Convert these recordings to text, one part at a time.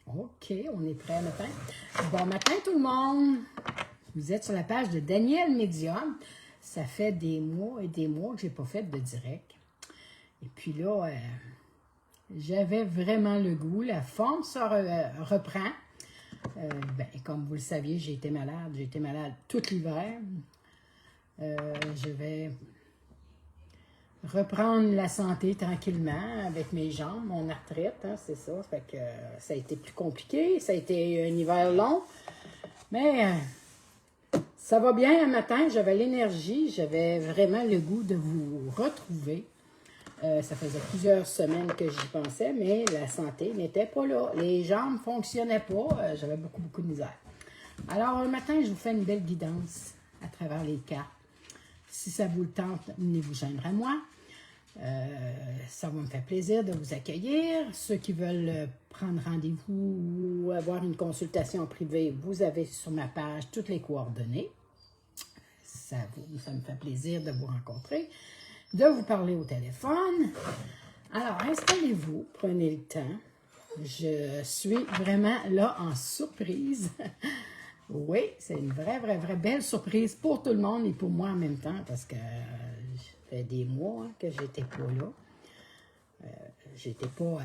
OK, on est prêt matin. Bon matin tout le monde. Vous êtes sur la page de Daniel Médium. Ça fait des mois et des mois que je n'ai pas fait de direct. Et puis là, j'avais vraiment le goût. La forme se reprend. Comme vous le saviez, j'ai été malade. J'ai été malade tout l'hiver. Je vais reprendre la santé tranquillement avec mes jambes, mon arthrite, hein, c'est ça. Fait que ça a été plus compliqué. Ça a été un hiver long. Mais ça va bien un matin. J'avais l'énergie. J'avais vraiment le goût de vous retrouver. Ça faisait plusieurs semaines que j'y pensais, mais la santé n'était pas là. Les jambes ne fonctionnaient pas. J'avais beaucoup de misère. Alors, un matin, je vous fais une belle guidance à travers les cartes. Si ça vous le tente, venez vous joindre à moi. Ça va me faire plaisir de vous accueillir. Ceux qui veulent prendre rendez-vous ou avoir une consultation privée, vous avez sur ma page toutes les coordonnées. Ça me fait plaisir de vous rencontrer, de vous parler au téléphone. Alors, installez-vous, prenez le temps. Je suis vraiment là en surprise. Oui, c'est une vraie belle surprise pour tout le monde et pour moi en même temps, parce que ça fait des mois que j'étais pas là. J'étais pas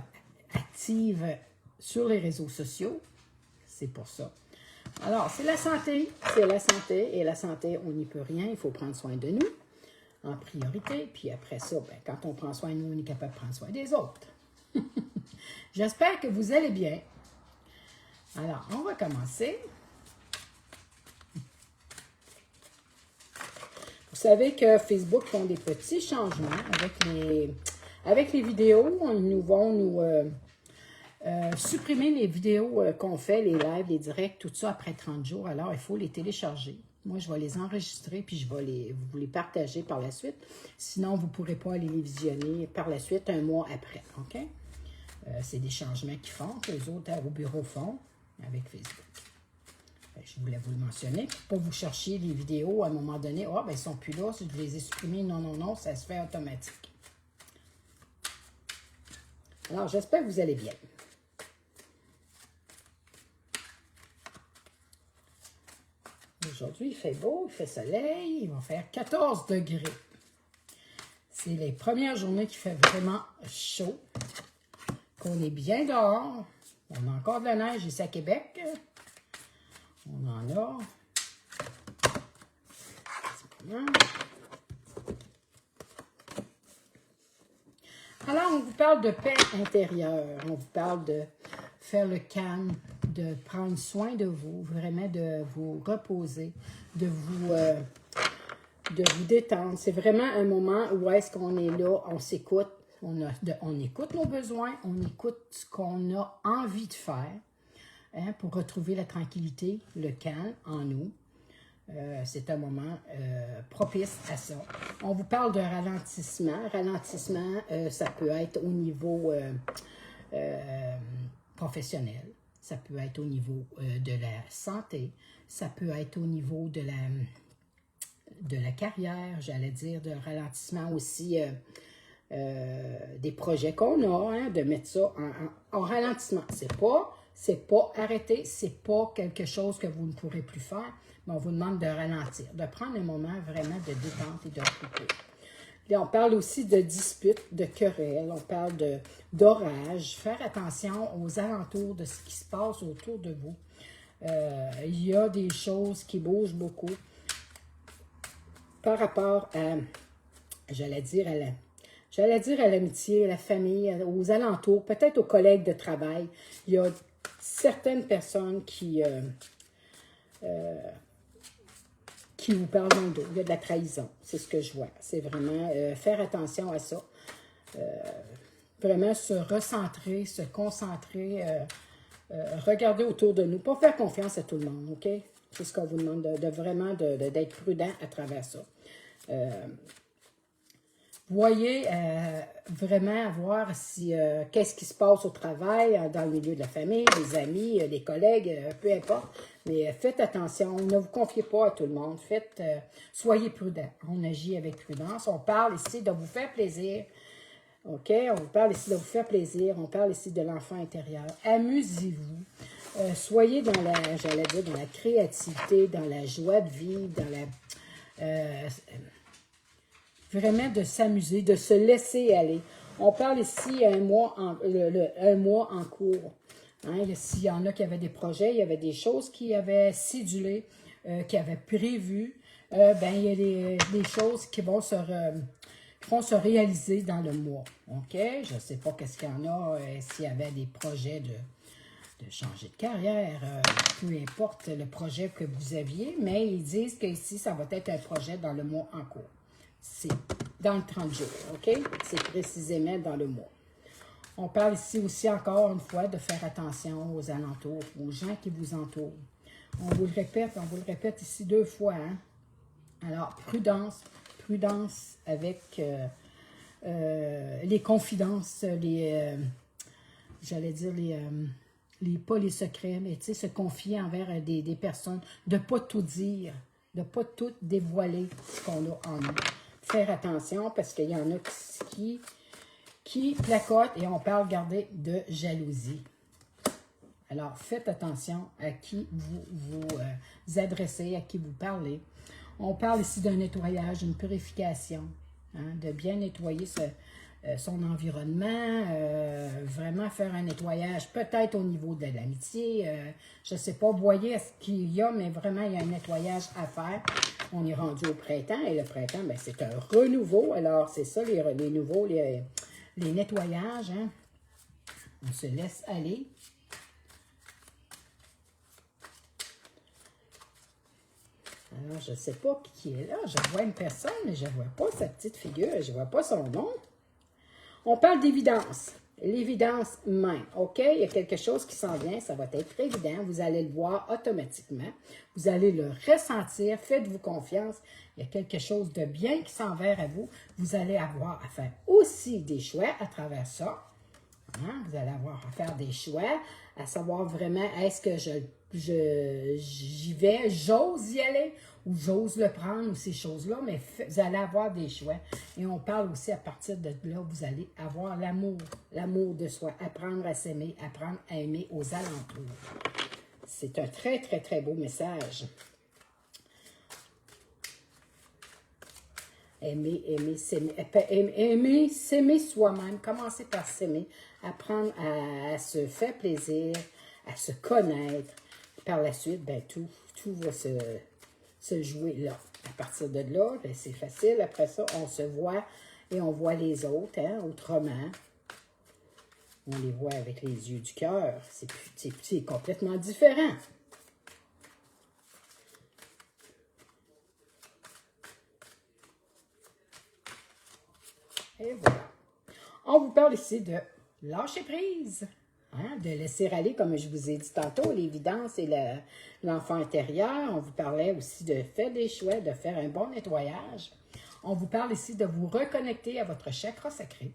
active sur les réseaux sociaux. C'est pour ça. Alors, c'est la santé, et la santé, on n'y peut rien. Il faut prendre soin de nous en priorité. Puis après ça, quand on prend soin de nous, on est capable de prendre soin des autres. J'espère que vous allez bien. Alors, on va commencer. Vous savez que Facebook font des petits changements avec les vidéos. Ils vont nous supprimer les vidéos qu'on fait, les lives, les directs, tout ça après 30 jours. Alors, il faut les télécharger. Moi, je vais les enregistrer puis je vais vous les partager par la suite. Sinon, vous ne pourrez pas aller les visionner par la suite un mois après. OK? C'est des changements qu'ils font, que les autres au bureau font avec Facebook. Je voulais vous le mentionner. Pour vous chercher les vidéos à un moment donné. Ah, ils ne sont plus là. Si je les ai supprimés, non, ça se fait automatique. Alors, j'espère que vous allez bien. Aujourd'hui, il fait beau, il fait soleil. Il va faire 14 degrés. C'est les premières journées qui fait vraiment chaud. Qu'on est bien dehors. On a encore de la neige ici à Québec. On en a. Alors, on vous parle de paix intérieure. On vous parle de faire le calme, de prendre soin de vous, vraiment de vous reposer, de vous détendre. C'est vraiment un moment où est-ce qu'on est là, on s'écoute, on écoute nos besoins, on écoute ce qu'on a envie de faire. Hein, pour retrouver la tranquillité, le calme en nous. C'est un moment propice à ça. On vous parle de ralentissement. Ralentissement, ça peut être au niveau professionnel, ça peut être au niveau de la santé, ça peut être au niveau de la carrière, j'allais dire, de ralentissement aussi des projets qu'on a, hein, de mettre ça en ralentissement. C'est pas arrêter, c'est pas quelque chose que vous ne pourrez plus faire, mais on vous demande de ralentir, de prendre un moment vraiment de détente et de repos. Là, on parle aussi de disputes, de querelles, on parle d'orage, faire attention aux alentours de ce qui se passe autour de vous. Il y a des choses qui bougent beaucoup par rapport à, j'allais dire à l'amitié, à la famille, aux alentours, peut-être aux collègues de travail. Il y a certaines personnes qui vous parlent dans le dos. Il y a de la trahison, c'est ce que je vois. C'est vraiment faire attention à ça. Vraiment se recentrer, se concentrer, regarder autour de nous. Pas faire confiance à tout le monde, OK? C'est ce qu'on vous demande, vraiment d'être prudent à travers ça. Voyez vraiment voir si qu'est-ce qui se passe au travail, dans le milieu de la famille, les amis, les collègues, peu importe. Mais faites attention, ne vous confiez pas à tout le monde. Soyez prudent. On agit avec prudence. On parle ici de vous faire plaisir. OK? On vous parle ici de vous faire plaisir. On parle ici de l'enfant intérieur. Amusez-vous. Soyez dans la, j'allais dire, dans la créativité, dans la joie de vivre, dans la... vraiment de s'amuser, de se laisser aller. On parle ici un mois en cours. Hein, s'il y en a qui avaient des projets, il y avait des choses qui avaient cédulé, qui avaient prévu, ben, il y a des choses qui vont se réaliser dans le mois. OK? Je ne sais pas qu'est-ce qu'il y en a, s'il y avait des projets de changer de carrière, peu importe le projet que vous aviez, mais ils disent qu'ici, ça va être un projet dans le mois en cours. C'est dans le 30 jours, OK? C'est précisément dans le mois. On parle ici aussi, encore une fois, de faire attention aux alentours, aux gens qui vous entourent. On vous le répète ici 2 fois. Hein? Alors, prudence avec les confidences, j'allais dire pas les secrets, mais tu sais, se confier envers des personnes, de ne pas tout dire, de ne pas tout dévoiler ce qu'on a en nous. Faire attention parce qu'il y en a qui placotent et on parle, regardez, de jalousie. Alors, faites attention à qui vous adressez, à qui vous parlez. On parle ici d'un nettoyage, d'une purification, hein, de bien nettoyer son environnement, vraiment faire un nettoyage, peut-être au niveau de l'amitié, je ne sais pas, voyez ce qu'il y a, mais vraiment, il y a un nettoyage à faire. On est rendu au printemps, et le printemps, ben, c'est un renouveau. Alors, c'est ça, les nouveaux, les nettoyages. Hein. On se laisse aller. Alors, je ne sais pas qui est là. Je vois une personne, mais je ne vois pas sa petite figure. Je ne vois pas son nom. On parle d'évidence. L'évidence même, OK? Il y a quelque chose qui s'en vient, ça va être évident. Vous allez le voir automatiquement. Vous allez le ressentir. Faites-vous confiance. Il y a quelque chose de bien qui s'en vers à vous. Vous allez avoir à faire aussi des choix à travers ça. Hein? Vous allez avoir à faire des choix, à savoir vraiment, est-ce que j'y vais, j'ose y aller, ou j'ose le prendre, ou ces choses-là, mais vous allez avoir des choix. Et on parle aussi à partir de là, vous allez avoir l'amour de soi, apprendre à s'aimer, apprendre à aimer aux alentours. C'est un très, très, très beau message. Aimer, s'aimer soi-même, commencer par s'aimer, apprendre à se faire plaisir, à se connaître. Par la suite, ben, tout va se jouer là. À partir de là, ben, c'est facile. Après ça, on se voit et on voit les autres, hein, autrement. On les voit avec les yeux du cœur. C'est complètement différent. Et voilà. On vous parle ici de lâcher prise, hein, de laisser aller, comme je vous ai dit tantôt, l'évidence et l'enfant intérieur. On vous parlait aussi de faire des choix, de faire un bon nettoyage. On vous parle ici de vous reconnecter à votre chakra sacré,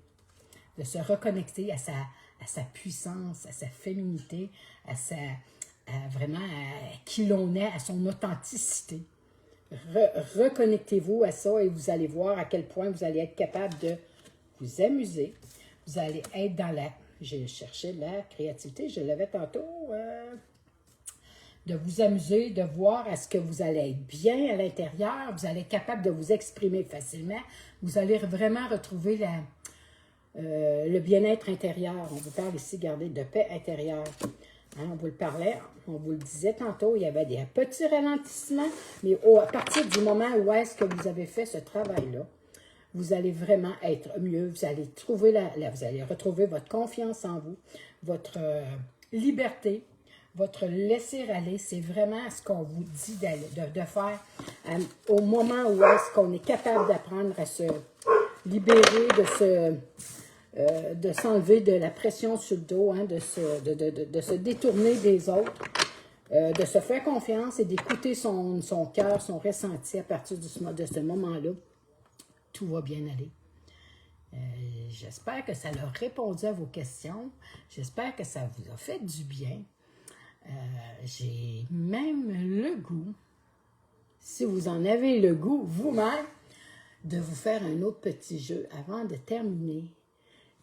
de se reconnecter à sa puissance, à sa féminité, vraiment à qui l'on est, à son authenticité. Reconnectez-vous à ça et vous allez voir à quel point vous allez être capable de vous amuser. Vous allez être dans j'ai cherché la créativité, je l'avais tantôt, de vous amuser, de voir est-ce que vous allez être bien à l'intérieur, vous allez être capable de vous exprimer facilement, vous allez vraiment retrouver le bien-être intérieur. On vous parle ici, regardez, de paix intérieure. Hein, on vous le parlait, on vous le disait tantôt, il y avait des petits ralentissements, mais à partir du moment où est-ce que vous avez fait ce travail-là, vous allez vraiment être mieux, vous allez vous allez retrouver votre confiance en vous, votre liberté, votre laisser-aller. C'est vraiment ce qu'on vous dit de faire au moment où est-ce qu'on est capable d'apprendre à se libérer, de s'enlever de la pression sur le dos, hein, de se détourner des autres, de se faire confiance et d'écouter son cœur, son ressenti à partir de ce moment-là. Tout va bien aller. J'espère que ça a répondu à vos questions. J'espère que ça vous a fait du bien. J'ai même le goût, si vous en avez le goût vous-même, de vous faire un autre petit jeu avant de terminer.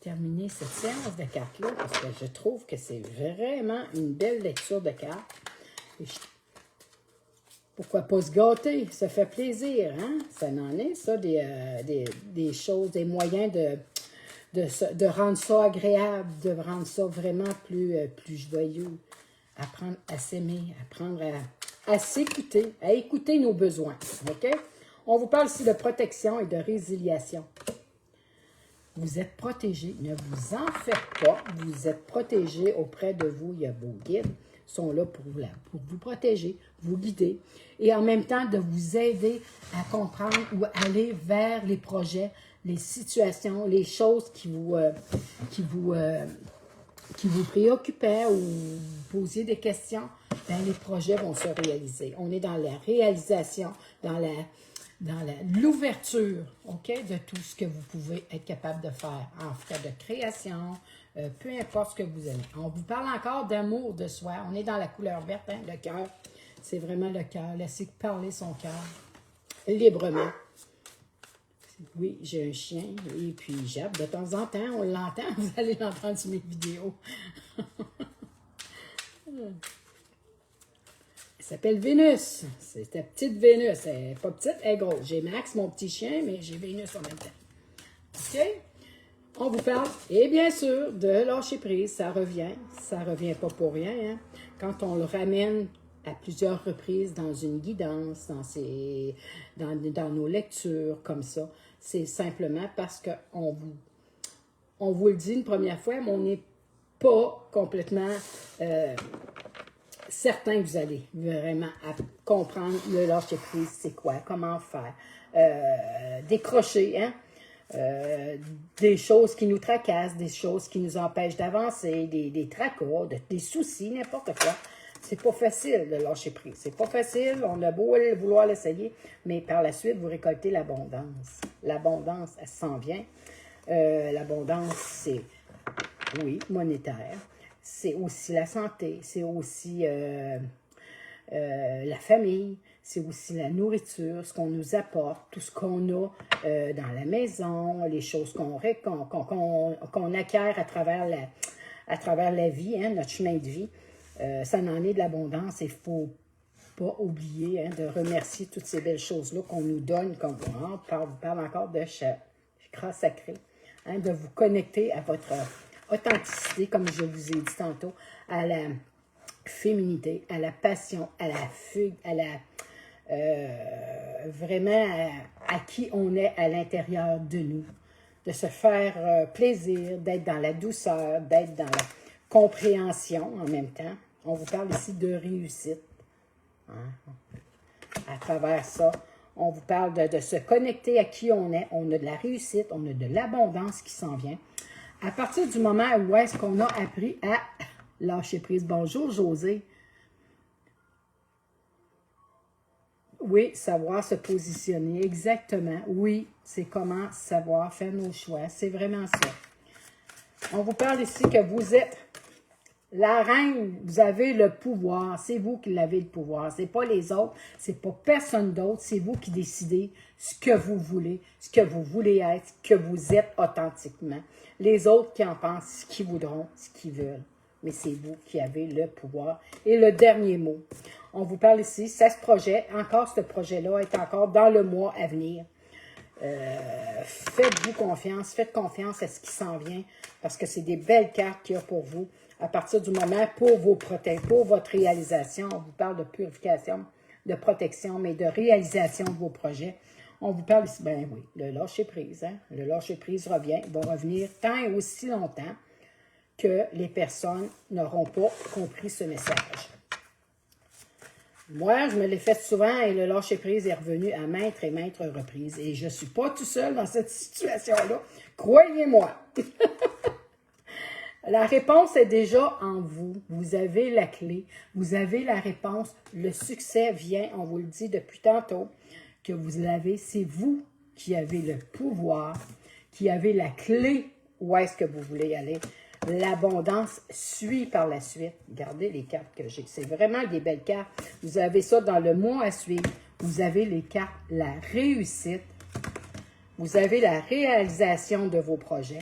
terminer cette séance de cartes-là parce que je trouve que c'est vraiment une belle lecture de cartes. Pourquoi pas se gâter? Ça fait plaisir, hein? Ça en est, ça, des choses, des moyens de rendre ça agréable, de rendre ça vraiment plus joyeux. Apprendre à s'aimer, apprendre à s'écouter, à écouter nos besoins, OK? On vous parle ici de protection et de résiliation. Vous êtes protégés, ne vous en faites pas, vous êtes protégés auprès de vous, il y a vos guides, sont là pour vous protéger, vous guider, et en même temps de vous aider à comprendre ou aller vers les projets, les situations, les choses qui vous préoccupaient ou vous posiez des questions, bien, les projets vont se réaliser. On est dans la réalisation, dans l'ouverture, OK, de tout ce que vous pouvez être capable de faire en frais de création, peu importe ce que vous aimez. On vous parle encore d'amour de soi. On est dans la couleur verte, hein, le cœur. C'est vraiment le cœur. Laissez parler son cœur librement. Oui, j'ai un chien et puis Jab, de temps en temps, on l'entend. Vous allez l'entendre sur mes vidéos. Elle s'appelle Vénus. C'est ta petite Vénus. Elle n'est pas petite, elle est grosse. J'ai Max, mon petit chien, mais j'ai Vénus en même temps. OK? On vous parle, et bien sûr, de lâcher prise. Ça revient pas pour rien. Hein? Quand on le ramène à plusieurs reprises dans une guidance, dans nos lectures, comme ça, c'est simplement parce qu'on vous le dit une première fois, mais on n'est pas complètement certain que vous allez vraiment comprendre le lâcher prise, c'est quoi, comment faire, décrocher, hein? Des choses qui nous tracassent, des choses qui nous empêchent d'avancer, des tracas, des soucis, n'importe quoi. C'est pas facile de lâcher prise. C'est pas facile, on a beau vouloir l'essayer, mais par la suite, vous récoltez l'abondance. L'abondance, elle s'en vient. L'abondance, c'est, oui, monétaire. C'est aussi la santé, c'est aussi la famille, c'est aussi la nourriture, ce qu'on nous apporte, tout ce qu'on a dans la maison, les choses qu'on acquiert à travers la vie, hein, notre chemin de vie. Ça en est de l'abondance et il ne faut pas oublier, hein, de remercier toutes ces belles choses-là qu'on nous donne, comme on parle encore de chakra sacré, hein, de vous connecter à votre authenticité, comme je vous ai dit tantôt, à la féminité, à la passion, à la fugue, à la vraiment à qui on est à l'intérieur de nous, de se faire plaisir, d'être dans la douceur, d'être dans la compréhension en même temps. On vous parle ici de réussite. Hein? À travers ça, on vous parle de se connecter à qui on est. On a de la réussite, on a de l'abondance qui s'en vient. À partir du moment où est-ce qu'on a appris à lâcher prise. Bonjour, José. Oui, savoir se positionner, exactement. Oui, c'est comment savoir faire nos choix. C'est vraiment ça. On vous parle ici que vous êtes la reine, vous avez le pouvoir. C'est vous qui l'avez le pouvoir. C'est pas les autres, c'est pas personne d'autre. C'est vous qui décidez ce que vous voulez, ce que vous voulez être, ce que vous êtes authentiquement. Les autres qui en pensent, ce qu'ils voudront, ce qu'ils veulent. Mais c'est vous qui avez le pouvoir. Et le dernier mot, on vous parle ici, ça se projette, encore ce projet-là est encore dans le mois à venir. Faites-vous confiance, faites confiance à ce qui s'en vient, parce que c'est des belles cartes qu'il y a pour vous, à partir du moment pour votre réalisation. On vous parle de purification, de protection, mais de réalisation de vos projets. On vous parle ici, ben oui, le lâcher-prise. Hein? Le lâcher-prise revient, va revenir tant et aussi longtemps que les personnes n'auront pas compris ce message. Moi, je me l'ai fait souvent et le lâcher-prise est revenu à maintes et maintes reprises. Et je ne suis pas tout seul dans cette situation-là. Croyez-moi. La réponse est déjà en vous. Vous avez la clé. Vous avez la réponse. Le succès vient, on vous le dit depuis tantôt, que vous l'avez. C'est vous qui avez le pouvoir, qui avez la clé où est-ce que vous voulez aller. L'abondance suit par la suite. Regardez les cartes que j'ai. C'est vraiment des belles cartes. Vous avez ça dans le mois à suivre. Vous avez les cartes, la réussite. Vous avez la réalisation de vos projets.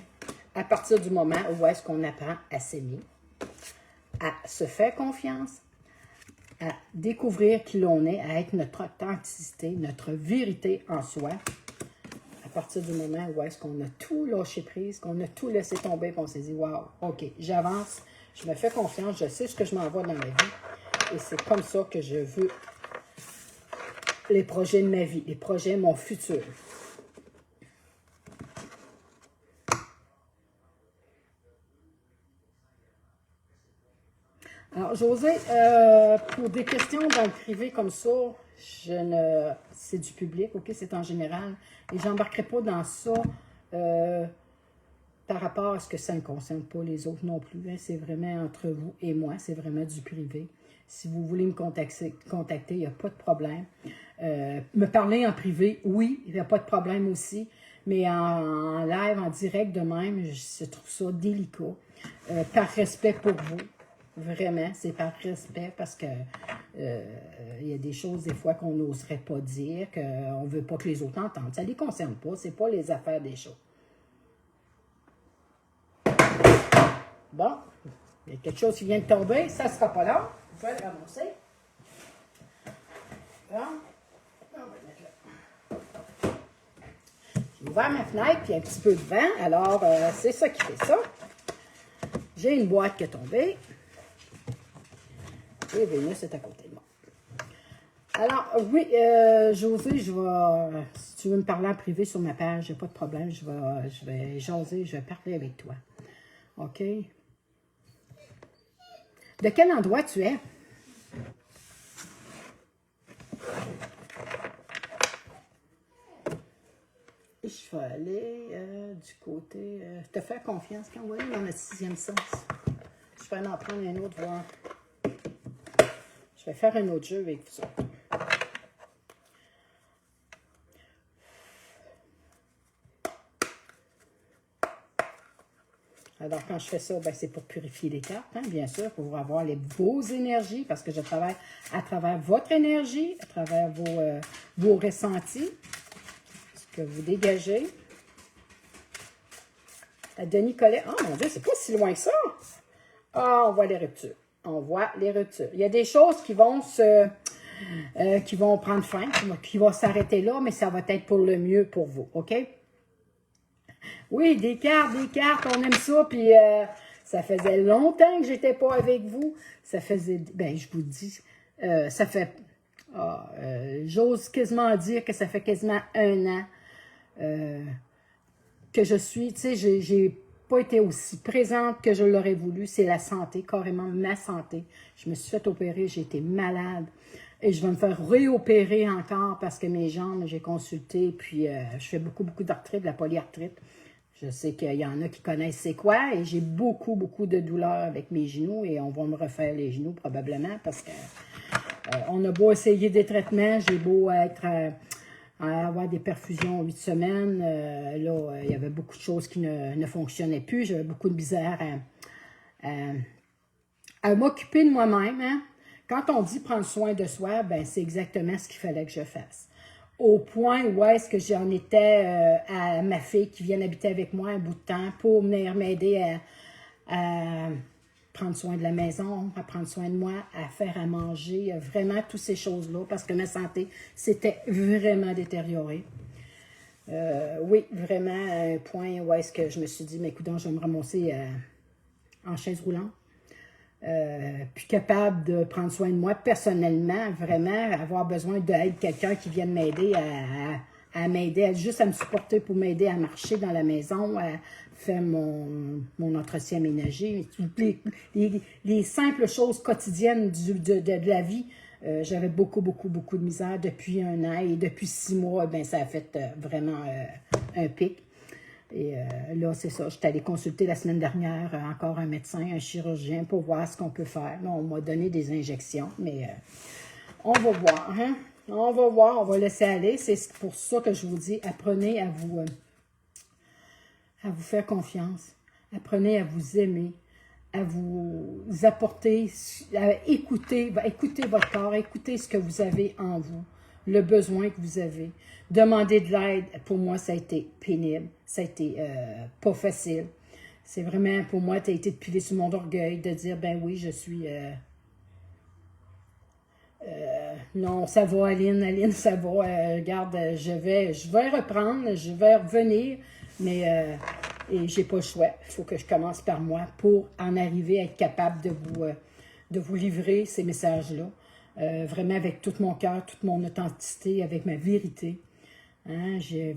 à partir du moment où est-ce qu'on apprend à s'aimer, à se faire confiance, à découvrir qui l'on est, à être notre authenticité, notre vérité en soi, à partir du moment où est-ce qu'on a tout lâché prise, qu'on a tout laissé tomber, et qu'on s'est dit, wow, ok, j'avance, je me fais confiance, je sais ce que je m'envoie dans ma vie, et c'est comme ça que je veux les projets de ma vie, les projets de mon futur. Alors, José, pour des questions dans le privé comme ça, c'est du public, ok, c'est en général, et j'embarquerai pas dans ça par rapport à ce que ça ne concerne pas les autres non plus. Hein, c'est vraiment entre vous et moi, c'est vraiment du privé. Si vous voulez me contacter, il n'y a pas de problème. Me parler en privé, oui, il n'y a pas de problème aussi, mais en live, en direct de même, je trouve ça délicat, par respect pour vous. Vraiment, c'est par respect parce que il y a des choses des fois qu'on n'oserait pas dire, qu'on ne veut pas que les autres entendent. Ça ne les concerne pas, c'est pas les affaires des choses. Bon, il y a quelque chose qui vient de tomber, ça ne sera pas là. Je vais le ramasser. Bon, on va le mettre là. J'ai ouvert ma fenêtre, puis il y a un petit peu de vent, alors c'est ça qui fait ça. J'ai une boîte qui est tombée. Et Vénus est à côté de moi. Alors, oui, José, si tu veux me parler en privé sur ma page, il n'y a pas de problème, je vais jaser, je vais parler avec toi. OK? De quel endroit tu es? Je vais aller du côté... te faire confiance quand on va aller dans le 6e sens. Je vais en prendre un autre, voir. Je vais faire un autre jeu avec vous autres. Alors, quand je fais ça, ben, c'est pour purifier les cartes, hein, bien sûr, pour avoir les beaux énergies, parce que je travaille à travers votre énergie, à travers vos ressentis, ce que vous dégagez. Denis Collet, oh mon Dieu, c'est pas si loin que ça. Ah, on voit les ruptures. On voit les ruptures. Il y a des choses qui vont qui vont prendre fin, qui vont s'arrêter là, mais ça va être pour le mieux pour vous, OK? Oui, des cartes, on aime ça, puis ça faisait longtemps que j'étais pas avec vous. Ça faisait, ben je vous dis, ça fait, j'ose quasiment dire que ça fait quasiment 1 an que je suis, tu sais, j'ai pas été aussi présente que je l'aurais voulu. C'est la santé, carrément ma santé. Je me suis fait opérer, j'ai été malade. Et je vais me faire réopérer encore parce que mes jambes, j'ai consulté, puis je fais beaucoup d'arthrite, de la polyarthrite. Je sais qu'il y en a qui connaissent c'est quoi, et j'ai beaucoup de douleurs avec mes genoux, et on va me refaire les genoux probablement parce que on a beau essayer des traitements, j'ai beau être à avoir des perfusions 8 semaines, là, il y avait beaucoup de choses qui ne fonctionnaient plus, j'avais beaucoup de misère à m'occuper de moi-même, hein. Quand on dit prendre soin de soi, ben c'est exactement ce qu'il fallait que je fasse. Au point où est-ce que j'en étais à ma fille qui vient habiter avec moi un bout de temps pour venir m'aider à prendre soin de la maison, à prendre soin de moi, à faire à manger, vraiment toutes ces choses-là, parce que ma santé s'était vraiment détériorée. Oui, vraiment à un point où est-ce que je me suis dit, mais écoute, je vais me ramasser en chaise roulante. Puis capable de prendre soin de moi personnellement, vraiment, avoir besoin d'aide, quelqu'un qui vienne m'aider à m'aider, juste à me supporter pour m'aider à marcher dans la maison, à faire mon entretien ménager, les simples choses quotidiennes de la vie. J'avais beaucoup de misère depuis 1 an, et depuis 6 mois, ben, ça a fait vraiment un pic. Et là, c'est ça, j'étais allée consulter la semaine dernière encore un médecin, un chirurgien, pour voir ce qu'on peut faire. Là, on m'a donné des injections, mais on va voir, hein? On va voir, on va laisser aller. C'est pour ça que je vous dis, apprenez à vous faire confiance. Apprenez à vous aimer, à vous apporter, à écouter votre corps, écoutez ce que vous avez en vous, le besoin que vous avez. Demander de l'aide, pour moi, ça a été pénible, ça a été pas facile. C'est vraiment, pour moi, tu as été de piler sur mon orgueil, de dire, ben oui, je suis... non, ça va, Aline, Aline, ça va. Regarde, je vais reprendre, je vais revenir, mais et j'ai pas le choix. Il faut que je commence par moi pour en arriver à être capable de vous livrer ces messages-là. Vraiment avec tout mon cœur, toute mon authenticité, avec ma vérité. Hein, j'ai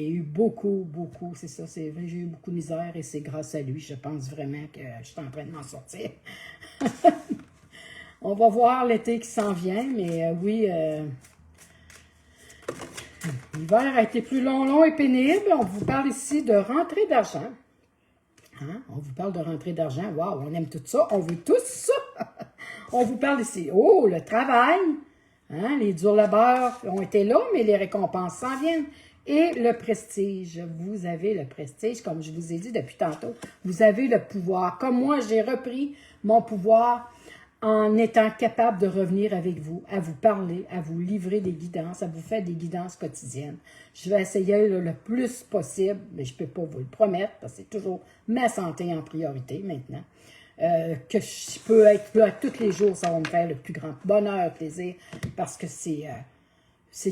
eu beaucoup, c'est ça, c'est vrai, j'ai eu beaucoup de misère et c'est grâce à lui, je pense vraiment que je suis en train de m'en sortir. On va voir l'été qui s'en vient, mais oui, l'hiver a été plus long et pénible. On vous parle ici de rentrée d'argent. Hein? On vous parle de rentrée d'argent. Waouh, on aime tout ça. On veut tous ça. On vous parle ici. Oh, le travail. Hein? Les durs labeurs ont été là, mais les récompenses s'en viennent. Et le prestige. Vous avez le prestige, comme je vous ai dit depuis tantôt. Vous avez le pouvoir. Comme moi, j'ai repris mon pouvoir en étant capable de revenir avec vous, à vous parler, à vous livrer des guidances, à vous faire des guidances quotidiennes. Je vais essayer le plus possible, mais je ne peux pas vous le promettre, parce que c'est toujours ma santé en priorité maintenant. Que je peux être là tous les jours, ça va me faire le plus grand bonheur, plaisir, parce que c'est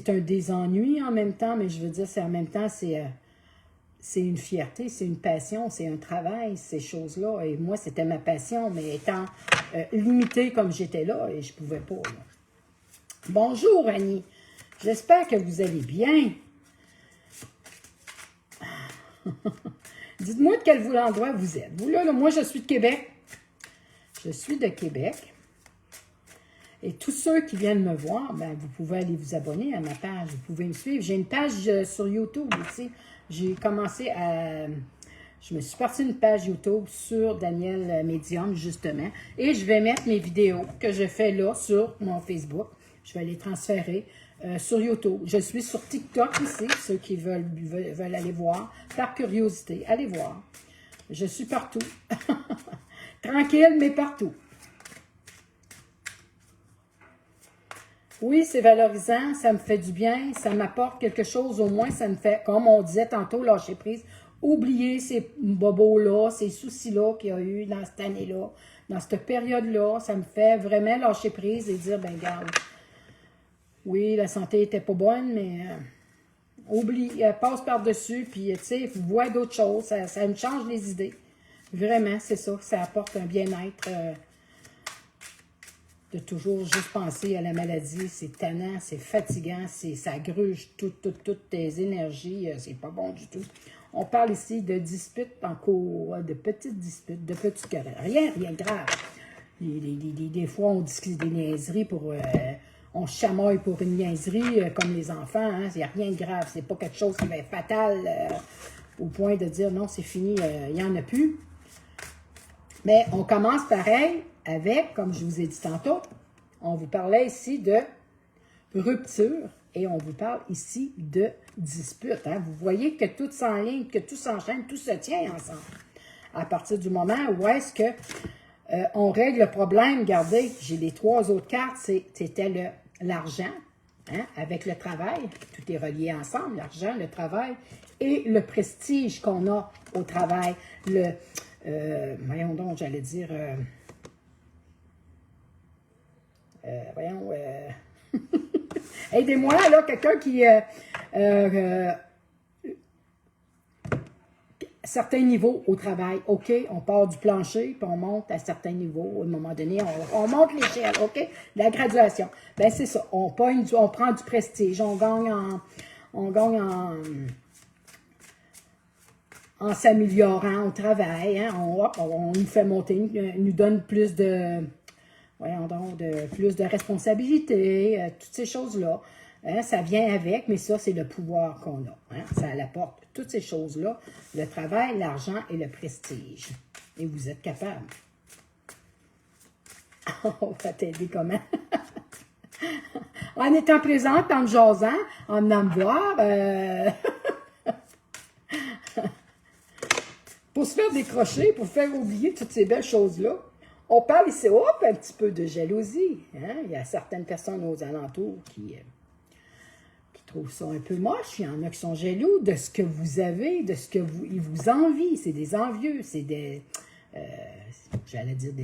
un désennui en même temps, mais je veux dire, c'est en même temps, c'est une fierté, c'est une passion, c'est un travail, ces choses-là. Et moi, c'était ma passion, mais étant limitée comme j'étais là, et je ne pouvais pas. Là. Bonjour, Annie. J'espère que vous allez bien. Dites-moi de quel endroit vous êtes. Vous, là, moi, je suis de Québec. Je suis de Québec. Et tous ceux qui viennent me voir, ben, vous pouvez aller vous abonner à ma page. Vous pouvez me suivre. J'ai une page sur YouTube aussi. J'ai commencé à... Je me suis partie une page YouTube sur Daniel Medium, justement. Et je vais mettre mes vidéos que je fais là sur mon Facebook. Je vais les transférer sur YouTube. Je suis sur TikTok ici, ceux qui veulent aller voir. Par curiosité, allez voir. Je suis partout. Tranquille, mais partout. Oui, c'est valorisant, ça me fait du bien, ça m'apporte quelque chose, au moins ça me fait, comme on disait tantôt, lâcher prise, oublier ces bobos-là, ces soucis-là qu'il y a eu dans cette année-là, dans cette période-là, ça me fait vraiment lâcher prise et dire, ben regarde, oui, la santé était pas bonne, mais oublie, passe par-dessus, puis tu sais, vois d'autres choses, ça me change les idées. Vraiment, c'est ça, ça apporte un bien-être. De toujours juste penser à la maladie, c'est tannant, c'est fatigant, ça gruge toutes tes énergies, c'est pas bon du tout. On parle ici de disputes en cours, de petites disputes, de petites querelles. Rien de grave. Des fois, on discute des niaiseries pour... on chamaille pour une niaiserie, comme les enfants, hein, il n'y a rien de grave. C'est pas quelque chose qui va être fatal au point de dire non, c'est fini, il n'y en a plus. Mais on commence pareil avec, comme je vous ai dit tantôt, on vous parlait ici de rupture et on vous parle ici de dispute. Hein? Vous voyez que tout s'enligne, que tout s'enchaîne, tout se tient ensemble. À partir du moment où est-ce que on règle le problème, regardez, j'ai les trois autres cartes, c'était l'argent, hein, avec le travail, tout est relié ensemble, l'argent, le travail et le prestige qu'on a au travail, voyons donc, j'allais dire, aidez-moi, là, quelqu'un qui, certains niveaux au travail, OK, on part du plancher, puis on monte à certains niveaux, à un moment donné, on monte l'échelle, OK, la graduation. Ben c'est ça, on prend du prestige, on gagne en s'améliorant au travail, hein, on nous fait monter, nous donne plus de, voyons donc, plus de responsabilités, toutes ces choses-là. Hein, ça vient avec, mais ça, c'est le pouvoir qu'on a. Hein, ça apporte toutes ces choses-là, le travail, l'argent et le prestige. Et vous êtes capable. On va t'aider comment? En étant présente, en me jasant, en venant me voir, pour se faire décrocher, pour faire oublier toutes ces belles choses-là. On parle ici, hop, un petit peu de jalousie. Hein? Il y a certaines personnes aux alentours qui trouvent ça un peu moche. Il y en a qui sont jaloux de ce que vous avez, de ce que ils vous envient. C'est des envieux, c'est des... j'allais dire de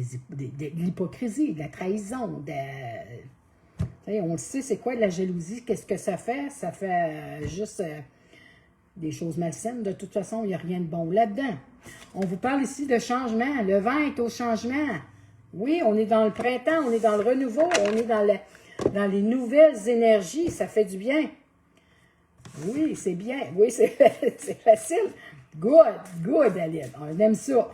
l'hypocrisie, de la trahison. On le sait, c'est quoi de la jalousie? Qu'est-ce que ça fait? Ça fait juste des choses malsaines. De toute façon, il n'y a rien de bon là-dedans. On vous parle ici de changement. Le vent est au changement. Oui, on est dans le printemps, on est dans le renouveau, on est dans les nouvelles énergies. Ça fait du bien. Oui, c'est bien. Oui, c'est facile. Good, Aline. On aime ça.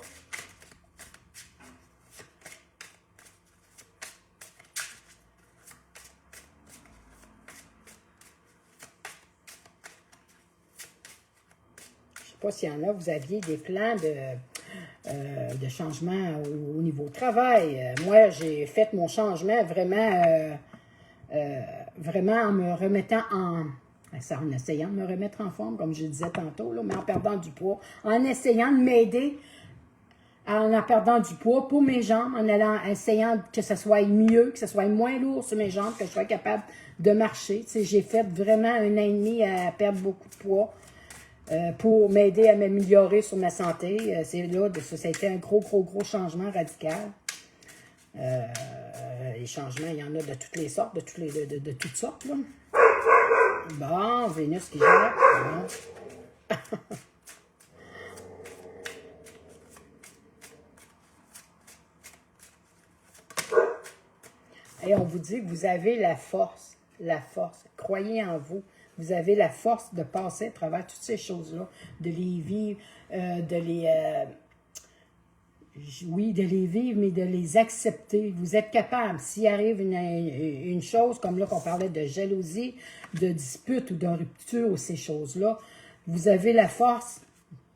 Je ne sais pas s'il y en a, vous aviez des plans de changement au niveau travail. Moi, j'ai fait mon changement vraiment en me remettant en essayant de me remettre en forme, comme je disais tantôt, là, mais en perdant du poids, en essayant de m'aider en perdant du poids pour mes jambes, essayant que ça soit mieux, que ça soit moins lourd sur mes jambes, que je sois capable de marcher. Tu sais, j'ai fait vraiment 1 an et demi à perdre beaucoup de poids pour m'aider à m'améliorer sur ma santé. C'est là, ça a été un gros changement radical. Les changements, il y en a de toutes les sortes, de toutes sortes, là. Bon, Vénus qui gère. Bon. Et on vous dit que vous avez la force. Croyez en vous. Vous avez la force de passer à travers toutes ces choses-là, de les vivre, oui, de les vivre, mais de les accepter. Vous êtes capable. S'il arrive une chose, comme là qu'on parlait de jalousie, de dispute ou de rupture ou ces choses-là, vous avez la force.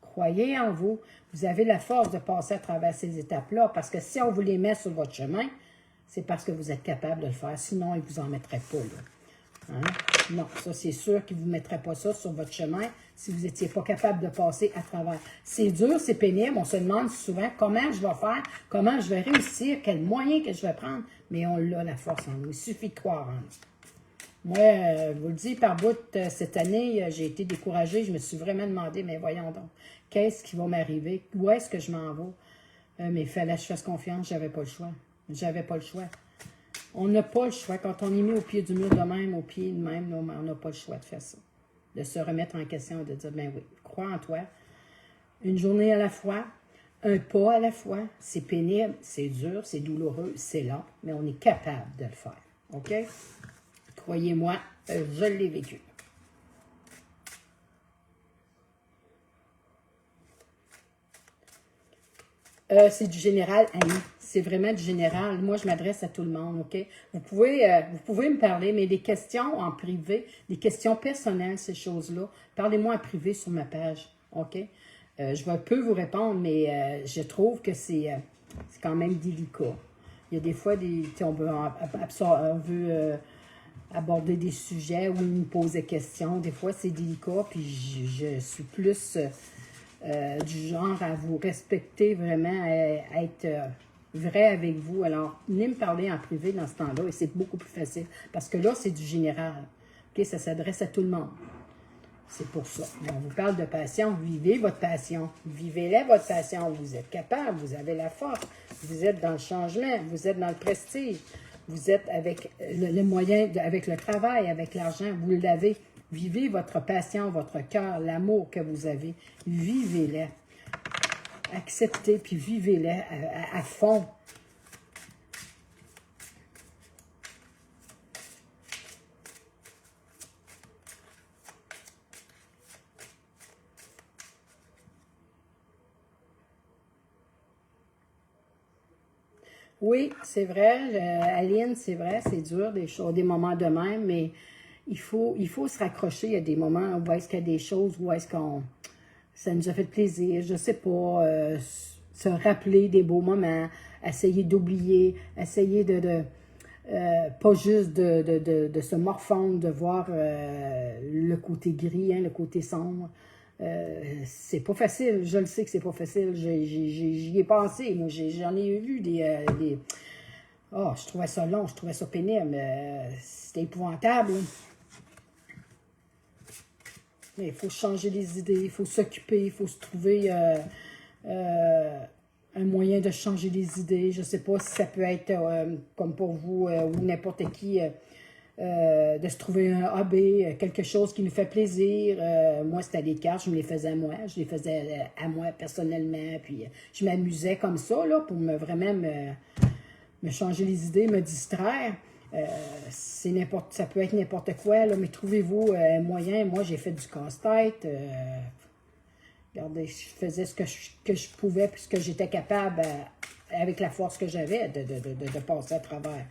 Croyez en vous. Vous avez la force de passer à travers ces étapes-là. Parce que si on vous les met sur votre chemin, c'est parce que vous êtes capable de le faire. Sinon, ils ne vous en mettraient pas, là. Hein? Non, ça c'est sûr qu'ils ne vous mettraient pas ça sur votre chemin si vous n'étiez pas capable de passer à travers. C'est dur, c'est pénible, on se demande souvent comment je vais faire, comment je vais réussir, quel moyen que je vais prendre, mais on a la force en nous, il suffit de croire en nous. Moi, je vous le dis, par bout, cette année, j'ai été découragée, je me suis vraiment demandé, mais voyons donc, qu'est-ce qui va m'arriver, où est-ce que je m'en vais? Mais il fallait que je fasse confiance, j'avais pas le choix, On n'a pas le choix. Quand on est mis au pied du mur de même, au pied de même, là, on n'a pas le choix de faire ça. De se remettre en question et de dire, ben oui, crois en toi. Une journée à la fois, un pas à la fois. C'est pénible, c'est dur, c'est douloureux, c'est lent, mais on est capable de le faire. OK? Croyez-moi, je l'ai vécu. C'est du général, Annie. C'est vraiment du général. Moi, je m'adresse à tout le monde, OK? Vous pouvez me parler, mais des questions en privé, des questions personnelles, ces choses-là, parlez-moi en privé sur ma page, OK? Je peux vous répondre, mais je trouve que c'est quand même délicat. Il y a des fois, on veut aborder des sujets où ils me posent des questions. Des fois, c'est délicat, puis je suis plus du genre à vous respecter vraiment, à être vrai avec vous. Alors, venez me parler en privé dans ce temps-là et c'est beaucoup plus facile. Parce que là, c'est du général. OK? Ça s'adresse à tout le monde. C'est pour ça. On vous parle de passion. Vivez votre passion. Vivez-la, votre passion. Vous êtes capable. Vous avez la force. Vous êtes dans le changement. Vous êtes dans le prestige. Vous êtes avec le moyen, avec le travail, avec l'argent. Vous l'avez. Vivez votre passion, votre cœur, l'amour que vous avez. Vivez-la. Acceptez puis vivez-la à fond. Oui, c'est vrai, Aline, c'est vrai, c'est dur, des moments de même, mais il faut se raccrocher. Il y a des moments où est-ce qu'il y a des choses, où est-ce qu'on... Ça nous a fait plaisir, je sais pas, se rappeler des beaux moments, essayer d'oublier, essayer pas juste de se morfondre, de voir le côté gris, hein, le côté sombre. C'est pas facile, je le sais que c'est pas facile, j'y ai pensé, moi j'en ai vu des oh, je trouvais ça long, je trouvais ça pénible, c'était épouvantable. Mais il faut changer les idées, il faut s'occuper, il faut se trouver un moyen de changer les idées. Je ne sais pas si ça peut être, comme pour vous ou n'importe qui, de se trouver un hobby, quelque chose qui nous fait plaisir. Moi, c'était les cartes, je me les faisais à moi. Je les faisais à moi personnellement. Puis je m'amusais comme ça, là, pour vraiment me changer les idées, me distraire. Ça peut être n'importe quoi, là, mais trouvez-vous un moyen. Moi, j'ai fait du casse-tête. Regardez, je faisais ce que je pouvais, puisque j'étais capable, avec la force que j'avais, de passer à travers.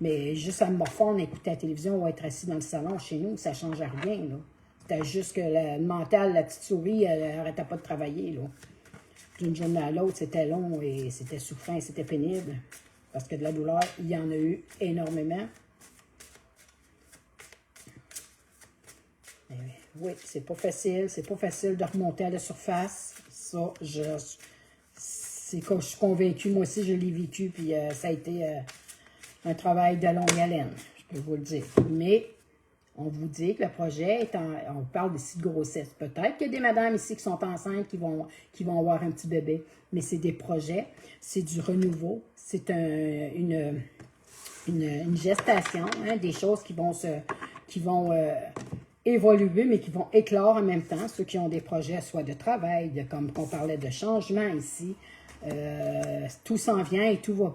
Mais juste à me morfondre, écouter la télévision ou être assis dans le salon chez nous, ça ne changeait rien. C'était juste que le mental, la petite souris, elle n'arrêtait pas de travailler. D'une journée à l'autre, c'était long et c'était souffrant et c'était pénible. Parce que de la douleur, il y en a eu énormément. Mais oui, c'est pas facile. C'est pas facile de remonter à la surface. Ça, c'est que je suis convaincue. Moi aussi, je l'ai vécu. Puis ça a été un travail de longue haleine, je peux vous le dire. Mais on vous dit que le projet est on parle ici de grossesse. Peut-être qu'il y a des madames ici qui sont enceintes, qui vont avoir un petit bébé. Mais c'est des projets, c'est du renouveau, c'est une gestation, hein, des choses qui vont évoluer, mais qui vont éclore en même temps. Ceux qui ont des projets, soit de travail, comme on parlait de changement ici, tout s'en vient et tout va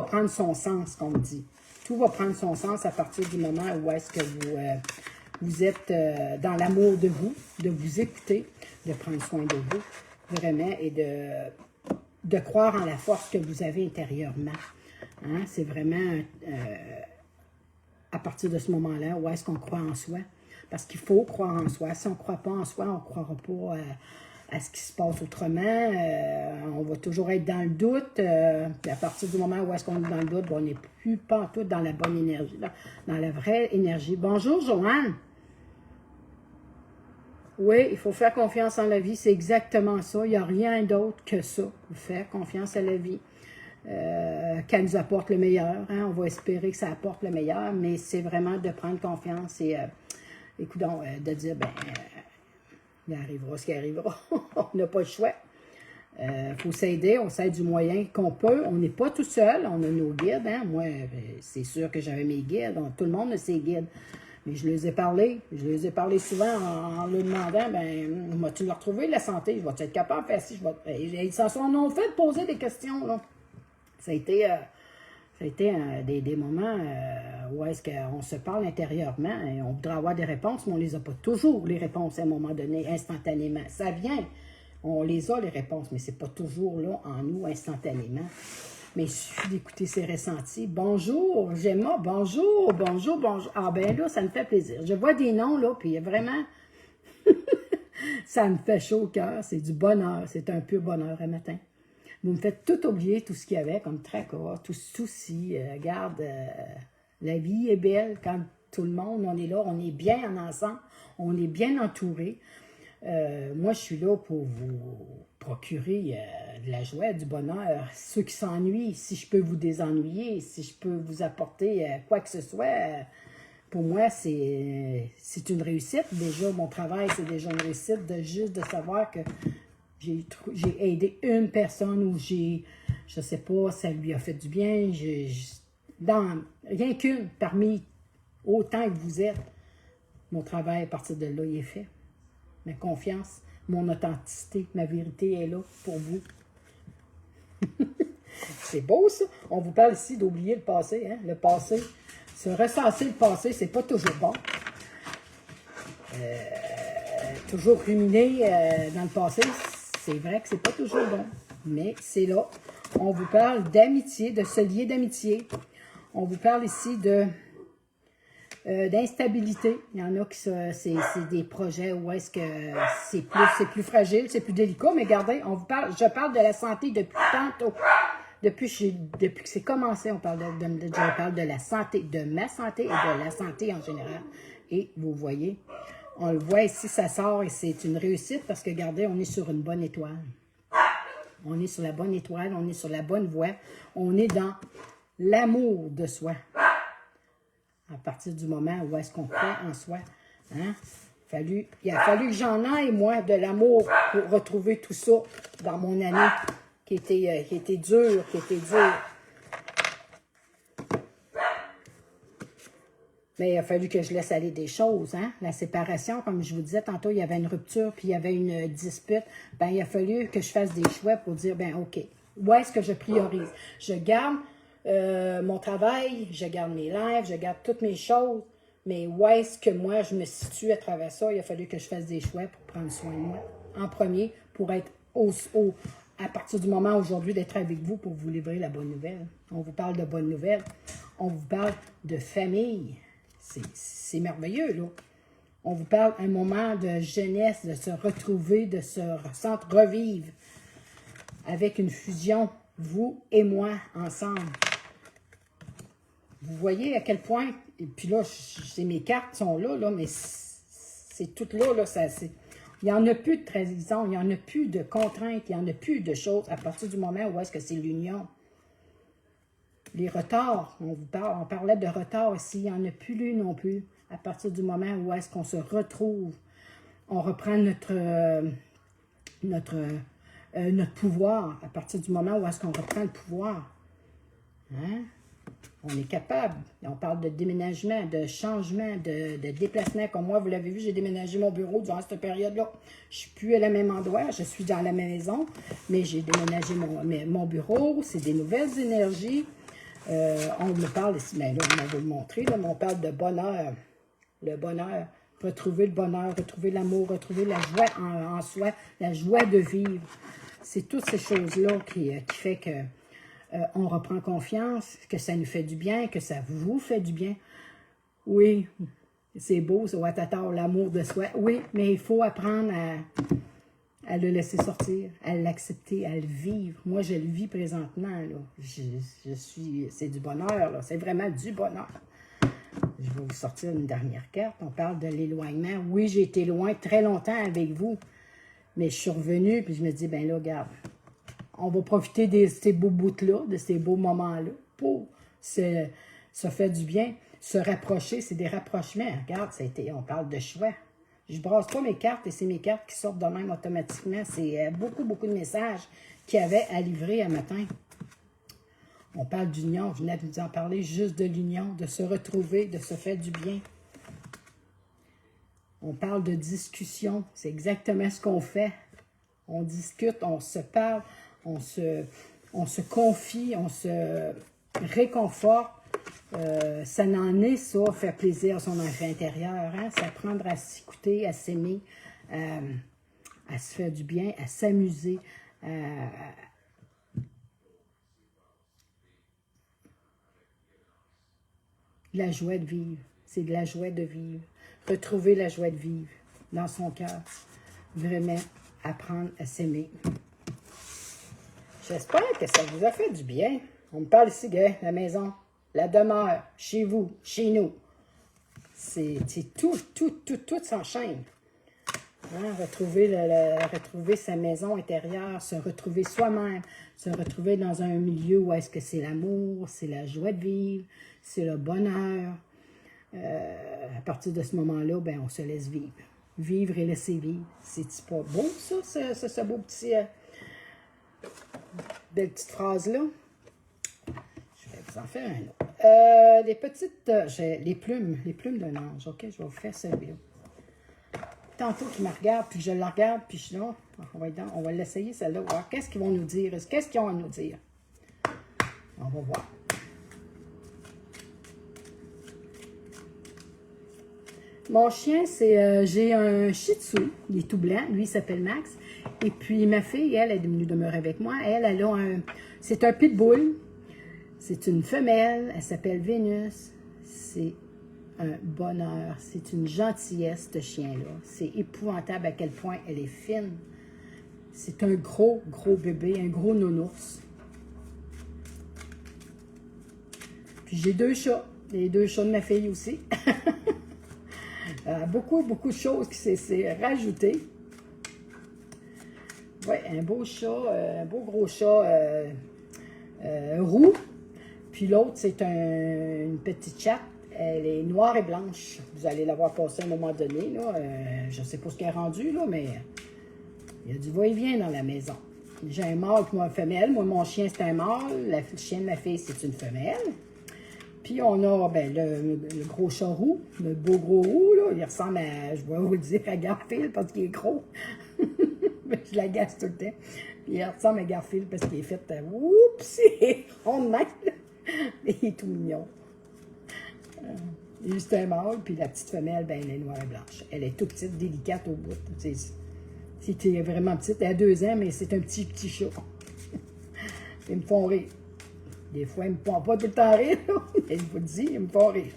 prendre son sens, comme on dit. Tout va prendre son sens à partir du moment où est-ce que vous êtes dans l'amour de vous écouter, de prendre soin de vous, vraiment, et de croire en la force que vous avez intérieurement. Hein? C'est vraiment à partir de ce moment-là où est-ce qu'on croit en soi. Parce qu'il faut croire en soi. Si on ne croit pas en soi, on ne croira pas à ce qui se passe autrement. On va toujours être dans le doute. Puis à partir du moment où est-ce qu'on est dans le doute, on n'est plus pas tout dans la bonne énergie, dans la vraie énergie. Bonjour, Joanne. Oui, il faut faire confiance en la vie. C'est exactement ça. Il n'y a rien d'autre que ça. Faire confiance à la vie. Qu'elle nous apporte le meilleur. Hein? On va espérer que ça apporte le meilleur, mais c'est vraiment de prendre confiance et, écoutons, de dire, il arrivera ce qui arrivera. On n'a pas le choix. Il faut s'aider, on s'aide du moyen qu'on peut. On n'est pas tout seul, on a nos guides. Hein? Moi, c'est sûr que j'avais mes guides. Tout le monde a ses guides. Mais je les ai parlé. Je les ai parlé souvent en leur demandant, vas-tu le retrouver, la santé? Je vais-tu être capable de faire ci? Ils s'en sont fait poser des questions, là. Ça a été des moments où est-ce qu'on se parle intérieurement et on voudrait avoir des réponses, mais on ne les a pas toujours, les réponses, à un moment donné, instantanément. Ça vient, on les a, les réponses, mais ce n'est pas toujours là en nous, instantanément. Mais il suffit d'écouter ses ressentis. Bonjour, Gemma, bonjour. Ah ben là, ça me fait plaisir. Je vois des noms, là, puis vraiment, ça me fait chaud au cœur. C'est du bonheur, c'est un pur bonheur un matin. Vous me faites tout oublier, tout ce qu'il y avait comme tracas, tout souci. Regarde, la vie est belle quand tout le monde, on est là, on est bien ensemble, on est bien entouré. Moi, je suis là pour vous procurer de la joie, du bonheur. Ceux qui s'ennuient, si je peux vous désennuyer, si je peux vous apporter quoi que ce soit, pour moi, c'est une réussite. Déjà, mon travail, c'est déjà une réussite de juste de savoir que j'ai aidé une personne où je sais pas, ça lui a fait du bien. Rien qu'une parmi autant que vous êtes, mon travail à partir de là, il est fait. Ma confiance, mon authenticité, ma vérité est là pour vous. C'est beau ça. On vous parle ici d'oublier le passé. Hein? Le passé, se ressasser le passé, c'est pas toujours bon. Toujours ruminer dans le passé, c'est vrai que c'est pas toujours bon, mais c'est là. On vous parle d'amitié, de se lier d'amitié. On vous parle ici d'instabilité. Il y en a qui c'est des projets où est-ce que c'est plus fragile, c'est plus délicat, mais regardez, je parle de la santé depuis tantôt. Depuis que c'est commencé, je parle de la santé, de ma santé et de la santé en général. Et vous voyez, on le voit ici, ça sort et c'est une réussite parce que, regardez, on est sur une bonne étoile. On est sur la bonne étoile, on est sur la bonne voie. On est dans l'amour de soi. À partir du moment où est-ce qu'on croit en soi. Hein? Il a fallu que j'en aille, moi, de l'amour pour retrouver tout ça dans mon année qui était dure, Mais il a fallu que je laisse aller des choses, hein. La séparation, comme je vous disais tantôt, il y avait une rupture, puis il y avait une dispute. Ben, il a fallu que je fasse des choix pour dire, ben OK, où est-ce que je priorise? Je garde mon travail, je garde mes lives, je garde toutes mes choses, mais où est-ce que moi, je me situe à travers ça? Il a fallu que je fasse des choix pour prendre soin de moi, en premier, pour être à partir du moment aujourd'hui d'être avec vous pour vous livrer la bonne nouvelle. On vous parle de bonnes nouvelles. On vous parle de famille. C'est merveilleux, là. On vous parle un moment de jeunesse, de se retrouver, de se ressentir revivre avec une fusion, vous et moi, ensemble. Vous voyez à quel point, et puis là, mes cartes sont là, mais c'est tout là, il n'y en a plus de trahison, il n'y en a plus de contraintes, il n'y en a plus de choses à partir du moment où est-ce que c'est l'union. Les retards, on parlait de retard ici, il n'y en a plus lui non plus. À partir du moment où est-ce qu'on se retrouve, on reprend notre pouvoir. À partir du moment où est-ce qu'on reprend le pouvoir. Hein? On est capable. On parle de déménagement, de changement, de déplacement. Comme moi, vous l'avez vu, j'ai déménagé mon bureau durant cette période-là. Je ne suis plus à la même endroit, je suis dans la maison, mais j'ai déménagé mon bureau. C'est des nouvelles énergies. On me parle ici, mais là, on va vous le montrer, là, mais on parle de bonheur. Le bonheur, retrouver le bonheur, retrouver l'amour, retrouver la joie en soi, la joie de vivre. C'est toutes ces choses-là qui fait que on reprend confiance, que ça nous fait du bien, que ça vous fait du bien. Oui, c'est beau, c'est Watatar, l'amour de soi. Oui, mais il faut apprendre à le laisser sortir, à l'accepter, à le vivre. Moi, je le vis présentement, là. C'est du bonheur, là. C'est vraiment du bonheur. Je vais vous sortir une dernière carte. On parle de l'éloignement. Oui, j'ai été loin très longtemps avec vous, mais je suis revenue, puis je me dis, ben là, regarde, on va profiter de ces beaux bouts-là, de ces beaux moments-là, pour se faire du bien, se rapprocher. C'est des rapprochements. Regarde, on parle de choix. Je ne brasse pas mes cartes et c'est mes cartes qui sortent de même automatiquement. C'est beaucoup, beaucoup de messages qu'il y avait à livrer un matin. On parle d'union. Je venais de vous en parler, juste de l'union, de se retrouver, de se faire du bien. On parle de discussion. C'est exactement ce qu'on fait. On discute, on se parle, on se confie, on se réconforte. Ça n'en est ça, faire plaisir à son enfant intérieur. Hein? S'apprendre à s'écouter, à s'aimer, à se faire du bien, à s'amuser. La joie de vivre. C'est de la joie de vivre. Retrouver la joie de vivre dans son cœur. Vraiment apprendre à s'aimer. J'espère que ça vous a fait du bien. On me parle ici de la maison, la demeure, chez vous, chez nous. C'est tout s'enchaîne. Hein? Retrouver sa maison intérieure, se retrouver soi-même, se retrouver dans un milieu où est-ce que c'est l'amour, c'est la joie de vivre, c'est le bonheur. À partir de ce moment-là, ben, on se laisse vivre. Vivre et laisser vivre. C'est-tu pas beau, ça, ce beau petit... belle petite phrase-là? Je vais vous en faire un autre. Les petites... les plumes d'un ange. OK, je vais vous faire celui-là. Tantôt qu'il me regarde, puis je la regarde, puis je suis là. On va l'essayer, celle-là, voir qu'est-ce qu'ils vont nous dire. Qu'est-ce qu'ils ont à nous dire? On va voir. Mon chien, j'ai un Shih Tzu, il est tout blanc, lui il s'appelle Max. Et puis ma fille, elle est venue demeurer avec moi. Elle a c'est un pitbull, c'est une femelle, elle s'appelle Vénus. C'est un bonheur, c'est une gentillesse ce chien-là. C'est épouvantable à quel point elle est fine. C'est un gros bébé, un gros nounours. Puis j'ai 2 chats, les 2 chats de ma fille aussi. Beaucoup de choses qui s'est rajouté. Oui, un beau chat, un beau gros chat roux. Puis l'autre, c'est une petite chatte. Elle est noire et blanche. Vous allez la voir passer à un moment donné. Là. Je ne sais pas ce qu'elle est rendue, là, mais il y a du va-et-vient dans la maison. J'ai un mâle et une femelle. Moi, mon chien, c'est un mâle. Le chien de ma fille, c'est une femelle. Puis, on a le gros chat roux, le beau gros roux. Là. Il ressemble à, je vais vous le dire, à Garfield parce qu'il est gros. Je l'agace tout le temps. Puis, il ressemble à Garfield parce qu'il est fait, oups, c'est rond de même. Il est tout mignon. Juste un mâle, puis la petite femelle, ben, elle est noire et blanche. Elle est toute petite, délicate au bout. C'était vraiment petite, elle a 2 ans, mais c'est un petit chat. Ils me font rire. Des fois, ils ne me font pas tout le temps rire, mais je vous le dis, ils me font rire.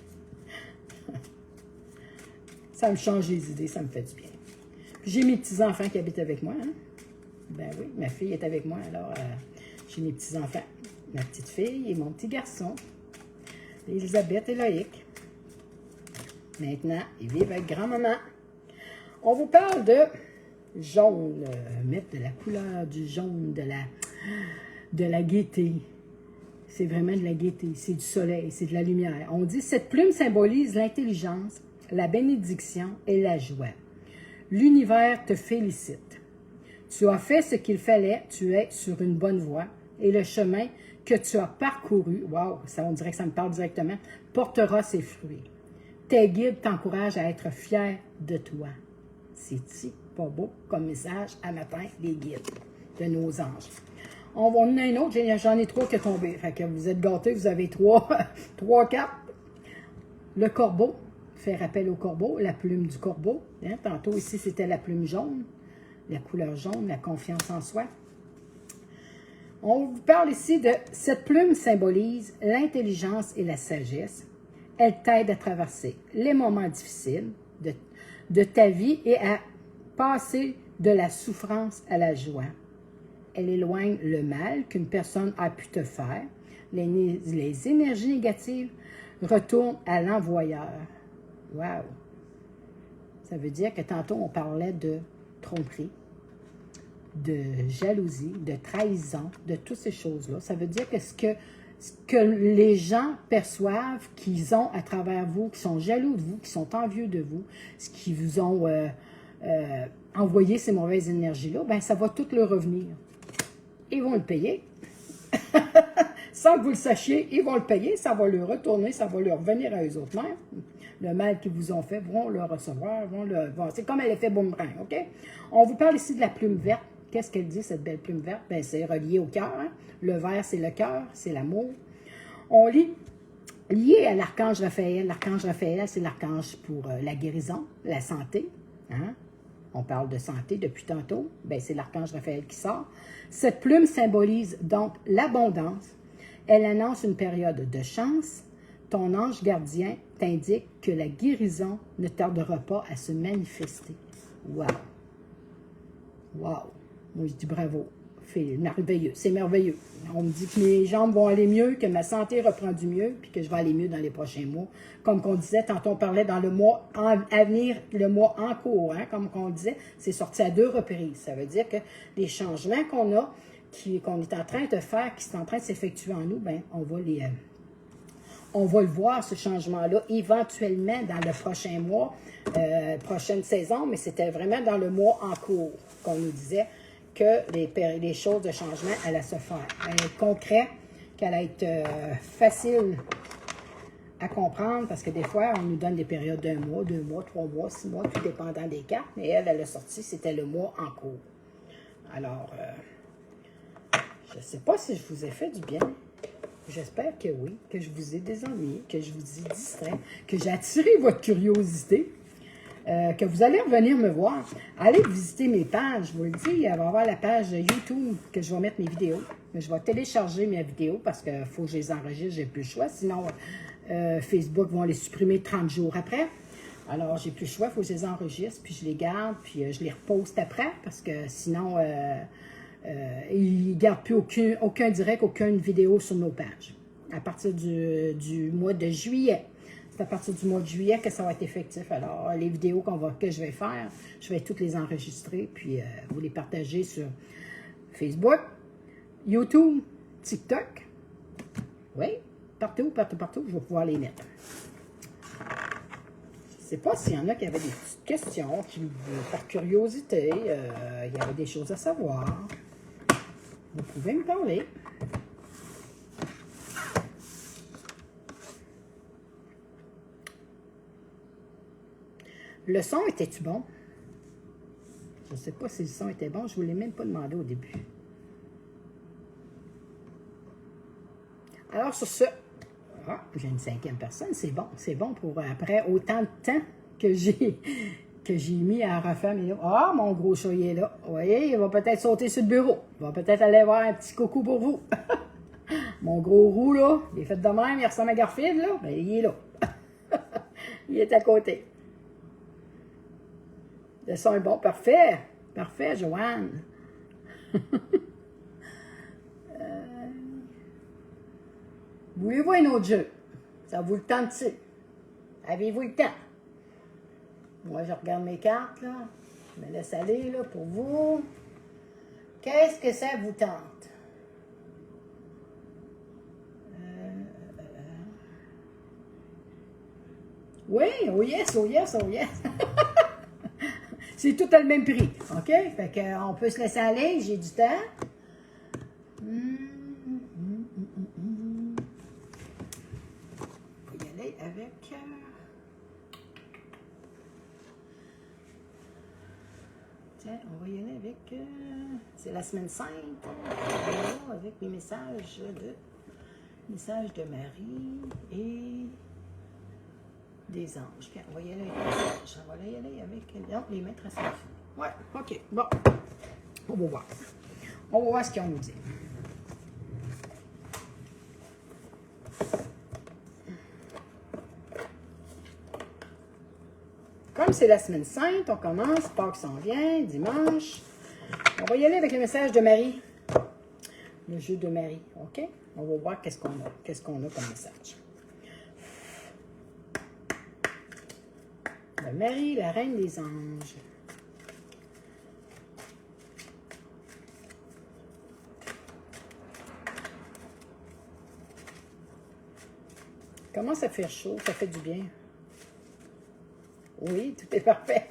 Ça me change les idées, ça me fait du bien. J'ai mes petits-enfants qui habitent avec moi. Hein? Ben oui, ma fille est avec moi, alors j'ai mes petits-enfants. Ma petite fille et mon petit garçon. Elisabeth et Loïc. Maintenant, ils vivent avec grand-maman. On vous parle de jaune. Mettre de la couleur du jaune, de la gaieté. C'est vraiment de la gaieté. C'est du soleil, c'est de la lumière. On dit, cette plume symbolise l'intelligence, la bénédiction et la joie. L'univers te félicite. Tu as fait ce qu'il fallait, tu es sur une bonne voie et le chemin que tu as parcouru, wow, ça, on dirait que ça me parle directement, portera ses fruits. Tes guides t'encouragent à être fier de toi. C'est-tu pas beau comme message à matin, les guides de nos anges? On va en a un autre, j'en ai 3 qui sont tombés. Fait que vous êtes gâtés, vous avez 3, 4. Le corbeau, faire appel au corbeau, la plume du corbeau. Hein? Tantôt ici, c'était la plume jaune, la couleur jaune, la confiance en soi. On vous parle ici de cette plume symbolise l'intelligence et la sagesse. Elle t'aide à traverser les moments difficiles de ta vie et à passer de la souffrance à la joie. Elle éloigne le mal qu'une personne a pu te faire. Les énergies négatives retournent à l'envoyeur. Wow! Ça veut dire que tantôt, on parlait de tromperie, de jalousie, de trahison, de toutes ces choses-là. Ça veut dire que ce que les gens perçoivent qu'ils ont à travers vous, qui sont jaloux de vous, qui sont envieux de vous, ce qui vous ont envoyé ces mauvaises énergies-là, ben ça va tout leur revenir. Ils vont le payer. Sans que vous le sachiez, ils vont le payer, ça va leur retourner, ça va leur revenir à eux autres mêmes. Le mal qu'ils vous ont fait, vont le recevoir, c'est comme un effet boomerang, OK? On vous parle ici de la plume verte. Qu'est-ce qu'elle dit, cette belle plume verte? Bien, c'est relié au cœur. Hein? Le vert, c'est le cœur, c'est l'amour. On lit lié à l'archange Raphaël. L'archange Raphaël, c'est l'archange pour la guérison, la santé. Hein? On parle de santé depuis tantôt. Bien, c'est l'archange Raphaël qui sort. Cette plume symbolise donc l'abondance. Elle annonce une période de chance. Ton ange gardien t'indique que la guérison ne tardera pas à se manifester. Wow! Wow! Moi, je dis bravo. C'est merveilleux. C'est merveilleux. On me dit que mes jambes vont aller mieux, que ma santé reprend du mieux, puis que je vais aller mieux dans les prochains mois. Comme on disait, tantôt on parlait dans le mois à venir, le mois en cours, hein, comme on disait, c'est sorti à 2 reprises. Ça veut dire que les changements qu'on a, qu'on est en train de faire, qui sont en train de s'effectuer en nous, ben, on va le voir, ce changement-là, éventuellement dans le prochain mois, prochaine saison, mais c'était vraiment dans le mois en cours qu'on nous disait que les choses de changement allaient se faire. Elle allait être concret, qu'elle allait être facile à comprendre, parce que des fois, on nous donne des périodes d'1 mois, 2 mois, 3 mois, 6 mois, tout dépendant des cartes, mais elle a sorti, c'était le mois en cours. Alors, je ne sais pas si je vous ai fait du bien. J'espère que oui, que je vous ai désennuyé, que je vous ai distrait, que j'ai attiré votre curiosité, que vous allez revenir me voir. Allez visiter mes pages, je vous le dis, il va y avoir la page YouTube que je vais mettre mes vidéos. Je vais télécharger mes vidéos parce qu'il faut que je les enregistre, j'ai plus le choix. Sinon, Facebook vont les supprimer 30 jours après. Alors, j'ai plus le choix, il faut que je les enregistre, puis je les garde, puis je les reposte après parce que sinon... ils ne gardent plus aucun direct, aucune vidéo sur nos pages. À partir du mois de juillet. C'est à partir du mois de juillet que ça va être effectif. Alors, les vidéos que je vais faire, je vais toutes les enregistrer, puis vous les partager sur Facebook, YouTube, TikTok. Oui, partout, je vais pouvoir les mettre. sais pas s'il y en a qui avaient des petites questions, par curiosité, il y avait des choses à savoir. Vous pouvez me parler. Le son, était-tu bon? Je ne sais pas si le son était bon. Je ne vous l'ai même pas demandé au début. Alors, sur ce... Ah, j'ai une 5e personne. C'est bon. C'est bon pour après autant de temps que j'ai mis à refaire mes... Ah, mon gros chat, il est là. Vous voyez, il va peut-être sauter sur le bureau. Il va peut-être aller voir un petit coucou pour vous. Mon gros roux, là, il est fait de même. Il ressemble à Garfield, là. Ben, il est là. Il est à côté. Le son est bon. Parfait. Parfait, Joanne. Voulez-vous un autre jeu? Ça vous le tente-tu? Avez-vous le temps? Moi, je regarde mes cartes, là. Je me laisse aller, là, pour vous. Qu'est-ce que ça vous tente? Oui, oh yes, oh yes, oh yes. C'est tout à le même prix, OK? Fait qu'on peut se laisser aller, j'ai du temps. On va y aller avec... Tiens, on va y aller avec... c'est la semaine 5. Avec les messages de Marie et... des anges. On va y aller avec les anges. On va y aller avec les maîtres ascensionnés. Ouais, OK. Bon. On va voir. On va voir ce qu'ils ont nous dit. Comme c'est la semaine sainte, on commence. Pâques s'en vient, dimanche. On va y aller avec le message de Marie. Le jeu de Marie. OK? On va voir qu'est-ce qu'on a. Qu'est-ce qu'on a comme message. Marie, la reine des anges. Comment ça fait chaud? Ça fait du bien. Oui, tout est parfait.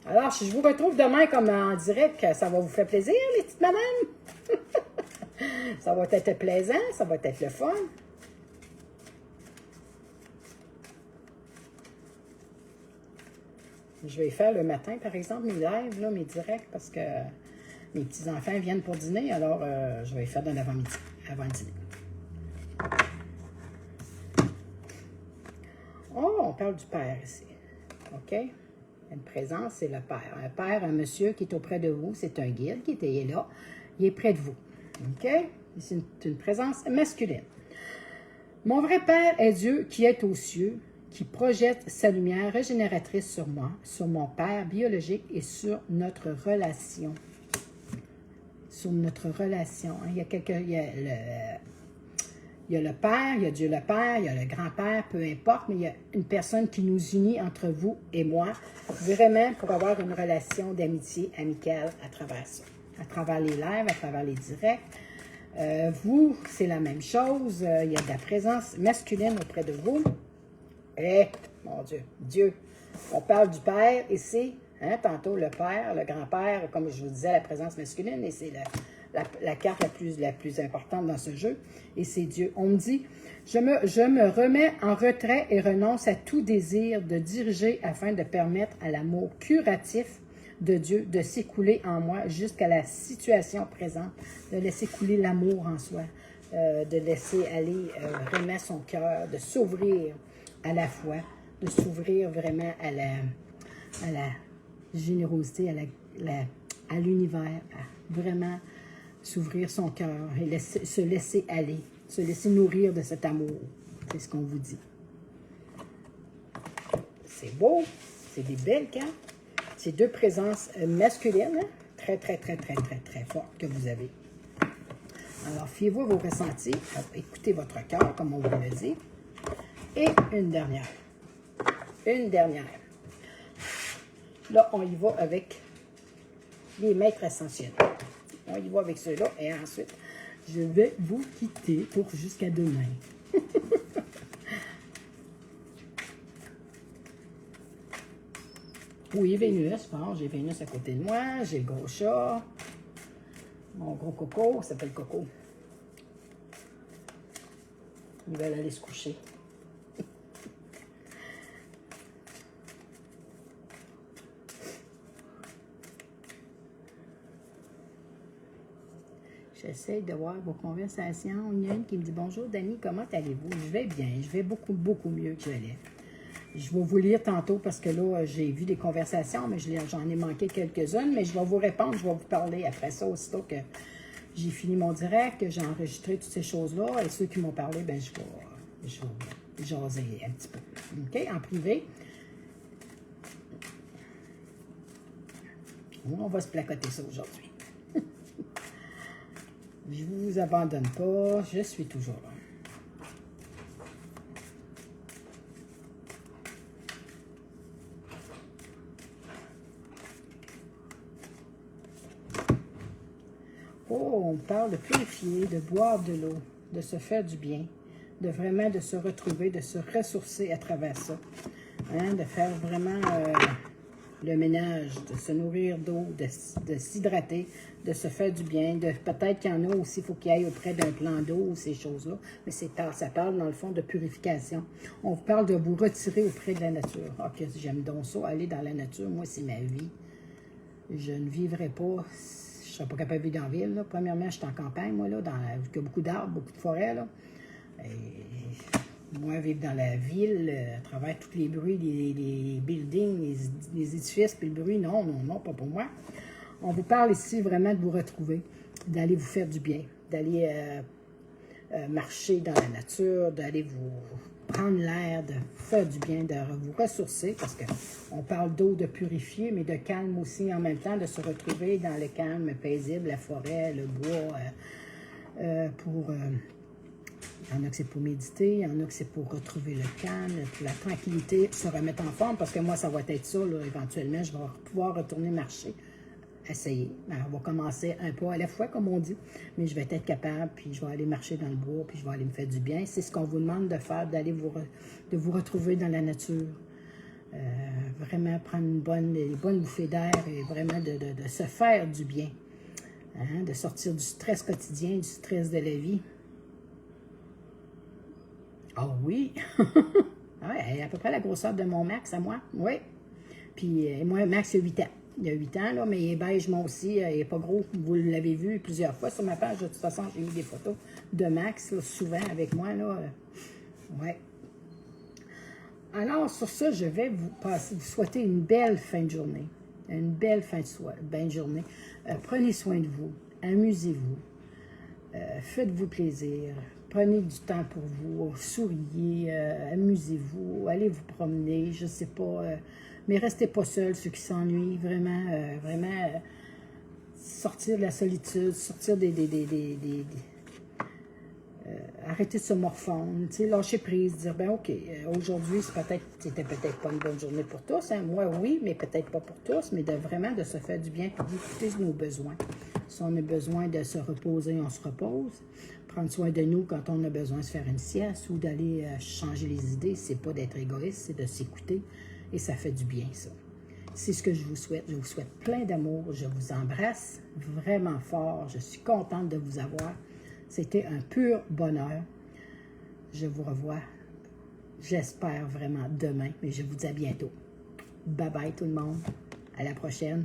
Alors, si je vous retrouve demain comme en direct, ça va vous faire plaisir, les petites madames? Ça va être plaisant, ça va être le fun. Je vais faire le matin, par exemple, mes lives, là, mes directs, parce que mes petits-enfants viennent pour dîner, alors je vais les faire dans l'avant-midi, avant le dîner. Oh, on parle du Père ici. OK? Une présence, c'est le Père. Un Père, un monsieur qui est auprès de vous, c'est un guide qui est là, il est près de vous. OK? C'est une présence masculine. Mon vrai Père est Dieu qui est aux cieux, qui projette sa lumière régénératrice sur moi, sur mon Père biologique et sur notre relation. Sur notre relation. Il y a le Père, il y a Dieu le Père, il y a le grand-père, peu importe, mais il y a une personne qui nous unit entre vous et moi, vraiment pour avoir une relation d'amitié amicale à travers ça. À travers les lives, à travers les directs. Vous, c'est la même chose. Il y a de la présence masculine auprès de vous. Eh, mon Dieu, Dieu. On parle du Père ici, hein, tantôt le Père, le grand-père, comme je vous disais, la présence masculine, et c'est la carte la plus importante dans ce jeu, et c'est Dieu. On me dit, je me remets en retrait et renonce à tout désir de diriger afin de permettre à l'amour curatif de Dieu de s'écouler en moi jusqu'à la situation présente, de laisser couler l'amour en soi, de laisser aller vraiment son cœur, de s'ouvrir à la foi, de s'ouvrir vraiment à la générosité, à l'univers, à vraiment s'ouvrir son cœur et se laisser aller, se laisser nourrir de cet amour. C'est ce qu'on vous dit. C'est beau, c'est des belles cartes. C'est deux présences masculines, hein? Très, très, très, très, très, très fortes que vous avez. Alors, fiez-vous à vos ressentis, écoutez votre cœur, comme on vous l'a dit. Et une dernière. Une dernière. Là, on y va avec les maîtres ascensionnels. On y va avec ceux-là et ensuite, je vais vous quitter pour jusqu'à demain. Oui, Vénus. Bon, j'ai Vénus à côté de moi. J'ai le gros chat. Mon gros Coco, il s'appelle Coco. Ils veulent aller se coucher. J'essaie de voir vos conversations. Il y a une qui me dit « Bonjour, Dani, comment allez-vous? » Je vais bien. Je vais beaucoup, beaucoup mieux que j'allais. Je vais vous lire tantôt parce que là, j'ai vu des conversations, mais j'en ai manqué quelques-unes. Mais je vais vous répondre, je vais vous parler après ça, aussitôt que j'ai fini mon direct, que j'ai enregistré toutes ces choses-là. Et ceux qui m'ont parlé, ben je vais jaser un petit peu. OK? En privé. On va se placoter ça aujourd'hui. Je ne vous abandonne pas, je suis toujours là. Oh, on parle de purifier, de boire de l'eau, de se faire du bien, de vraiment de se retrouver, de se ressourcer à travers ça. Hein, de faire vraiment le ménage, de se nourrir d'eau, de s'hydrater, de se faire du bien. Peut-être qu'il y en a aussi, il faut qu'il aille auprès d'un plan d'eau ou ces choses-là. Mais ça parle dans le fond de purification. On vous parle de vous retirer auprès de la nature. Ah, que j'aime donc ça, aller dans la nature. Moi, c'est ma vie. Je ne vivrai pas, je ne serais pas capable de vivre dans la ville. Là. Premièrement, je suis en campagne, moi, là, il y a beaucoup d'arbres, beaucoup de forêts. Là. Et moi, vivre dans la ville, à travers tous les bruits, les buildings, les édifices, puis le bruit, non, non, non, pas pour moi. On vous parle ici vraiment de vous retrouver, d'aller vous faire du bien, d'aller marcher dans la nature, d'aller vous prendre l'air, de vous faire du bien, de vous ressourcer, parce qu'on parle d'eau, de purifier, mais de calme aussi en même temps, de se retrouver dans le calme paisible, la forêt, le bois, il y en a que c'est pour méditer, il y en a que c'est pour retrouver le calme, la tranquillité, se remettre en forme, parce que moi, ça va être ça, là, éventuellement, je vais pouvoir retourner marcher, essayer. On va commencer un pas à la fois, comme on dit, mais je vais être capable, puis je vais aller marcher dans le bois, puis je vais aller me faire du bien. C'est ce qu'on vous demande de faire, d'aller de vous retrouver dans la nature. Vraiment prendre une bonne bouffée d'air et vraiment de se faire du bien. Hein, de sortir du stress quotidien, du stress de la vie. Ah oui! Ah ouais, elle a à peu près la grosseur de mon Max à moi. Oui. Puis moi, Max, il a 8 ans. Il a 8 ans, là, mais il est beige, moi aussi. Il n'est pas gros. Vous l'avez vu plusieurs fois sur ma page. De toute façon, j'ai mis des photos de Max, là, souvent avec moi. Là. Ouais. Alors, sur ça, je vais vous souhaiter une belle fin de journée. Une belle fin de journée. Prenez soin de vous. Amusez-vous. Faites-vous plaisir. Prenez du temps pour vous. Souriez. Amusez-vous. Allez vous promener. Je ne sais pas. Mais restez pas seuls, ceux qui s'ennuient. Vraiment, sortir de la solitude. Sortir arrêter de se morfondre, lâcher prise, dire, ben OK, aujourd'hui, c'était peut-être pas une bonne journée pour tous, hein? Moi, oui, mais peut-être pas pour tous, mais vraiment de se faire du bien, puis d'écouter nos besoins. Si on a besoin de se reposer, on se repose. Prendre soin de nous quand on a besoin de se faire une sieste ou d'aller changer les idées, c'est pas d'être égoïste, c'est de s'écouter, et ça fait du bien, ça. C'est ce que je vous souhaite. Je vous souhaite plein d'amour, je vous embrasse vraiment fort, je suis contente de vous avoir. C'était un pur bonheur. Je vous revois, j'espère vraiment demain, mais je vous dis à bientôt. Bye bye tout le monde. À la prochaine.